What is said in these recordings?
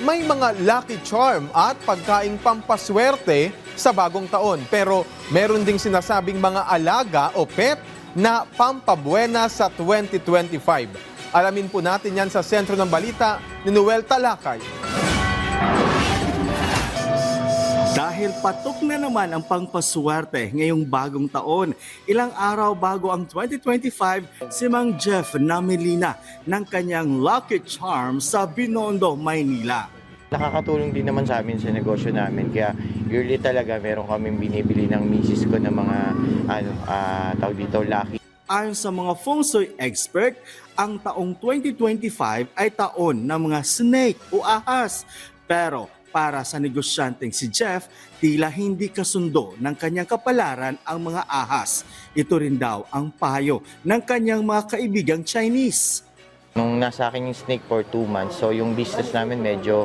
may mga lucky charm at pagkaing pampaswerte sa bagong taon. Pero meron ding sinasabing mga alaga o pet na pampabuena sa 2025. Alamin po natin yan sa sentro ng balita ni Noel Talakay. Dahil patok na naman ang pangpaswerte ngayong bagong taon, ilang araw bago ang 2025, si Mang Jeff namili na ng kanyang lucky charm sa Binondo, Maynila. Nakakatulong din naman sa amin sa negosyo namin. Kaya yearly talaga meron kaming binibili ng misis ko ng mga tawag dito, lucky. Ayon sa mga feng shui expert, ang taong 2025 ay taon ng mga snake o ahas. Pero para sa negosyanteng si Jeff, tila hindi kasundo ng kanyang kapalaran ang mga ahas. Ito rin daw ang payo ng kanyang mga kaibigang Chinese. Nung nasa akin yung snake for 2 months, so yung business namin medyo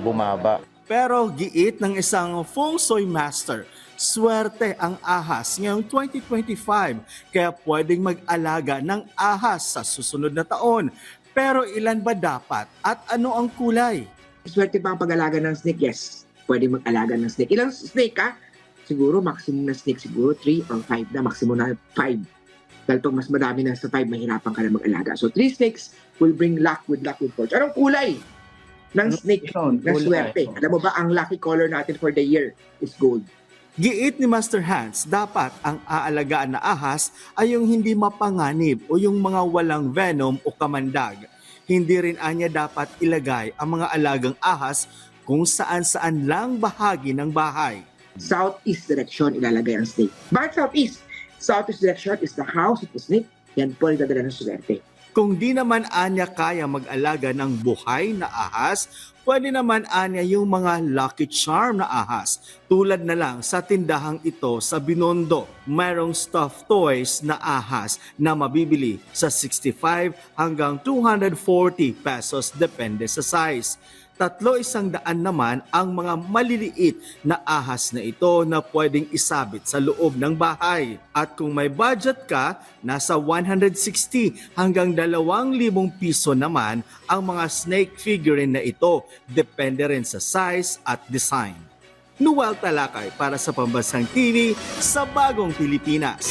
bumaba. Pero giit ng isang feng shui master, swerte ang ahas ngayong 2025 kaya pwedeng mag-alaga ng ahas sa susunod na taon. Pero ilan ba dapat at ano ang kulay? Swerte pa ang pag-alaga ng snake? Yes. Pwede mag-alaga ng snake. Ilang snake ka? Siguro maximum na snake, siguro 3 or 5 na. Maximum na 5. Dahil pag mas madami na sa 5, mahirapan ka na mag-alaga. So 3 snakes will bring luck with fortune. Anong kulay ng snake na swerte? Alam mo ba, ang lucky color natin for the year is gold. Giit ni Master Hans, dapat ang aalagaan na ahas ay yung hindi mapanganib o yung mga walang venom o kamandag. Hindi rin anya dapat ilagay ang mga alagang ahas kung saan-saan lang bahagi ng bahay. Southeast direction ilalagay ang snake. Bakit southeast? Southeast direction is the house of the snake. Yan po ang dadala ng swerte. Kung di naman anya kaya mag-alaga ng buhay na ahas, pwede naman anya yung mga lucky charm na ahas. Tulad na lang sa tindahang ito sa Binondo, mayroong stuffed toys na ahas na mabibili sa 65 hanggang 240 pesos depende sa size. 300 naman ang mga maliliit na ahas na ito na pwedeng isabit sa loob ng bahay. At kung may budget ka, nasa 160 hanggang 2,000 piso naman ang mga snake figurine na ito. Depende rin sa size at design. Noel Talakay para sa Pambansang TV sa Bagong Pilipinas.